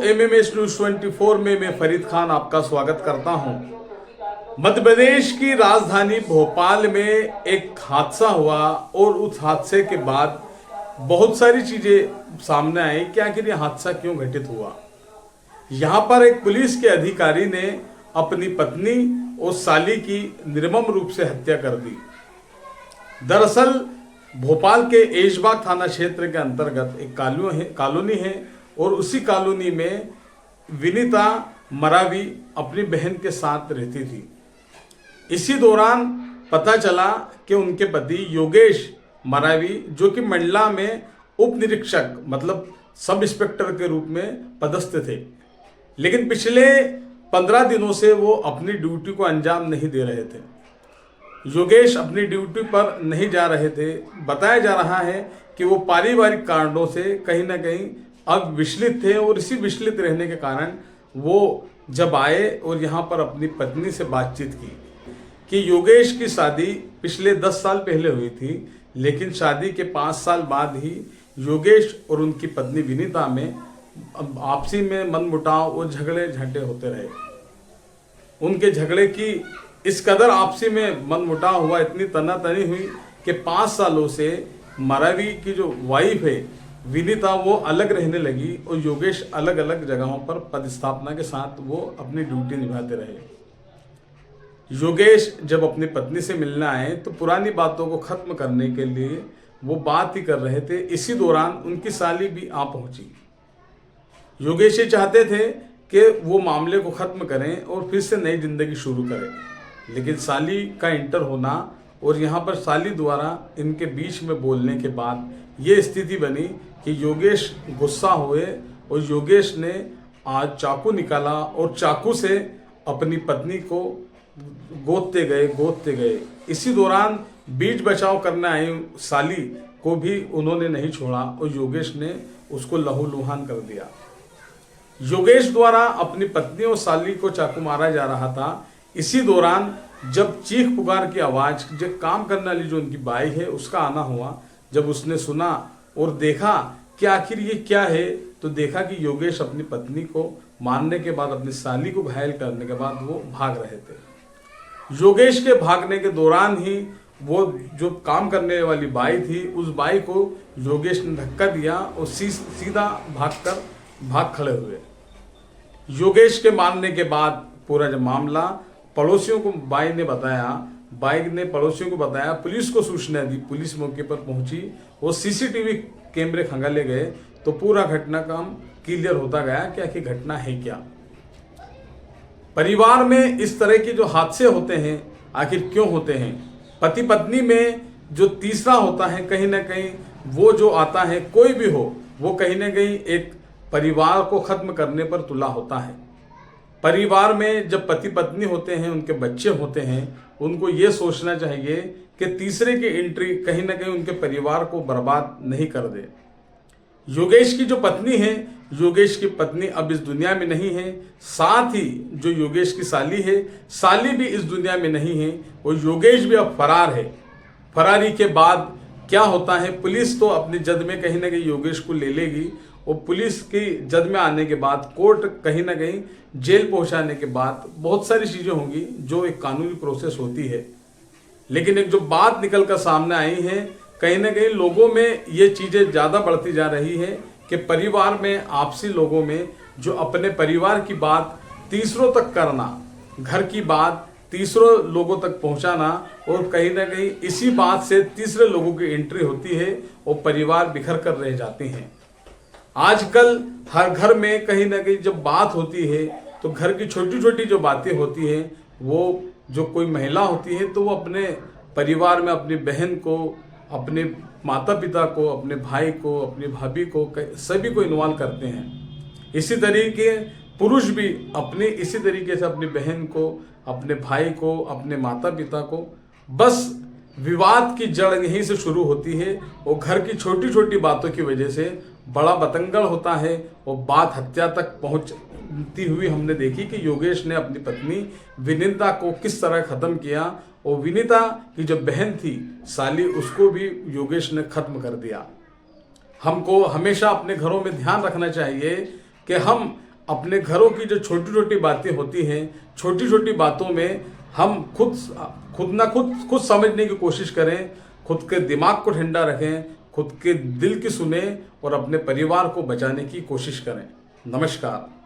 MMS news 24 में मैं फरीद खान आपका स्वागत करता हूं। मध्य प्रदेश की राजधानी भोपाल में एक हादसा हुआ और उस हादसे के बाद बहुत सारी चीजें सामने आई कि आखिर यह हादसा क्यों घटित हुआ। यहां पर एक पुलिस के अधिकारी ने अपनी पत्नी और साली की निर्मम रूप से हत्या कर दी। दरअसल भोपाल के ऐशबाग थाना क्षेत्र के अंतर्गत एक कॉलोनी है और उसी कॉलोनी में विनीता मरावी अपनी बहन के साथ रहती थी। इसी दौरान पता चला कि उनके पति योगेश मरावी, जो कि मंडला में उप निरीक्षक मतलब सब इंस्पेक्टर के रूप में पदस्थ थे, लेकिन पिछले 15 दिनों से वो अपनी ड्यूटी को अंजाम नहीं दे रहे थे। योगेश अपनी ड्यूटी पर नहीं जा रहे थे। बताया जा रहा है कि वो पारिवारिक कारणों से कहीं ना कहीं अब विचलित थे और इसी विचलित रहने के कारण वो जब आए और यहाँ पर अपनी पत्नी से बातचीत की कि योगेश की शादी पिछले 10 साल पहले हुई थी, लेकिन शादी के 5 साल बाद ही योगेश और उनकी पत्नी विनीता में आपसी में मनमुटाव और झगड़े होते रहे। उनके झगड़े की इस कदर आपसी में मनमुटाव हुआ, इतनी तनातनी हुई कि 5 सालों से मरावी की जो वाइफ है विनीता वो अलग रहने लगी और योगेश अलग अलग जगहों पर पदस्थापना के साथ वो अपनी ड्यूटी निभाते रहे। योगेश जब अपनी पत्नी से मिलने आए तो पुरानी बातों को खत्म करने के लिए वो बात ही कर रहे थे। इसी दौरान उनकी साली भी आ पहुंची। योगेश ये चाहते थे कि वो मामले को खत्म करें और फिर से नई जिंदगी शुरू करें, लेकिन साली का इंटर होना और यहाँ पर साली द्वारा इनके बीच में बोलने के बाद ये स्थिति बनी कि योगेश गुस्सा हुए और योगेश ने आज चाकू निकाला और चाकू से अपनी पत्नी को गोदते गए। इसी दौरान बीच बचाव करने आई साली को भी उन्होंने नहीं छोड़ा और योगेश ने उसको लहूलुहान कर दिया। योगेश द्वारा अपनी पत्नी और साली को चाकू मारा जा रहा था। इसी दौरान जब चीख पुकार की आवाज, जो काम करने वाली जो उनकी बाई है उसका आना हुआ, जब उसने सुना और देखा कि आखिर ये क्या है, तो देखा कि योगेश अपनी पत्नी को मारने के बाद, अपनी साली को घायल करने के बाद वो भाग रहे थे। योगेश के भागने के दौरान ही वो जो काम करने वाली बाई थी, उस बाई को योगेश ने धक्का दिया और सीधा भाग खड़े हुए। योगेश के मारने के बाद पूरा जब मामला पड़ोसियों को बाई ने पड़ोसियों को बताया, पुलिस को सूचना दी। पुलिस मौके पर पहुंची, वो सीसीटीवी कैमरे खंगाले गए तो पूरा घटनाक्रम क्लियर होता गया कि आखिर घटना है क्या। परिवार में इस तरह के जो हादसे होते हैं आखिर क्यों होते हैं। पति पत्नी में जो तीसरा होता है, कहीं ना कहीं वो जो आता है, कोई भी हो, वो कहीं ना कहीं एक परिवार को खत्म करने पर तुला होता है। परिवार में जब पति पत्नी होते हैं, उनके बच्चे होते हैं, उनको ये सोचना चाहिए कि तीसरे की एंट्री कहीं ना कहीं उनके परिवार को बर्बाद नहीं कर दे। योगेश की जो पत्नी है, योगेश की पत्नी अब इस दुनिया में नहीं है। साथ ही जो योगेश की साली है, साली भी इस दुनिया में नहीं है और योगेश भी अब फरार है। फरारी के बाद क्या होता है, पुलिस तो अपनी जद में कहीं ना कहीं योगेश को ले लेगी और पुलिस की जद में आने के बाद कोर्ट कहीं ना कहीं जेल पहुंचाने के बाद बहुत सारी चीजें होंगी जो एक कानूनी प्रोसेस होती है। लेकिन एक जो बात निकल कर सामने आई है, कहीं ना कहीं लोगों में ये चीजें ज्यादा बढ़ती जा रही है कि परिवार में, आपसी लोगों में जो अपने परिवार की बात तीसरों तक करना, घर की बात तीसरों लोगों तक पहुंचाना, और कहीं ना कहीं इसी बात से तीसरे लोगों की एंट्री होती है और परिवार बिखर कर रह जाते हैं। आजकल हर घर में कहीं ना कहीं जब बात होती है तो घर की छोटी छोटी जो बातें होती हैं, वो जो कोई महिला होती है तो वो अपने परिवार में अपनी बहन को, अपने माता पिता को, अपने भाई को, अपनी भाभी को, सभी को इन्वॉल्व करते हैं। इसी तरीके पुरुष भी इसी तरीके से अपनी बहन को, अपने भाई को, अपने माता पिता को, बस विवाद की जड़ यहीं से शुरू होती है और घर की छोटी छोटी बातों की वजह से बड़ा बतंगड़ होता है और बात हत्या तक पहुंचती हुई हमने देखी कि योगेश ने अपनी पत्नी विनीता को किस तरह खत्म किया और विनीता की जो बहन थी साली, उसको भी योगेश ने खत्म कर दिया। हमको हमेशा अपने घरों में ध्यान रखना चाहिए कि हम अपने घरों की जो छोटी छोटी बातें होती हैं, छोटी छोटी बातों में हम खुद समझने की कोशिश करें, खुद के दिमाग को ठंडा रखें, खुद के दिल की सुने और अपने परिवार को बचाने की कोशिश करें। नमस्कार।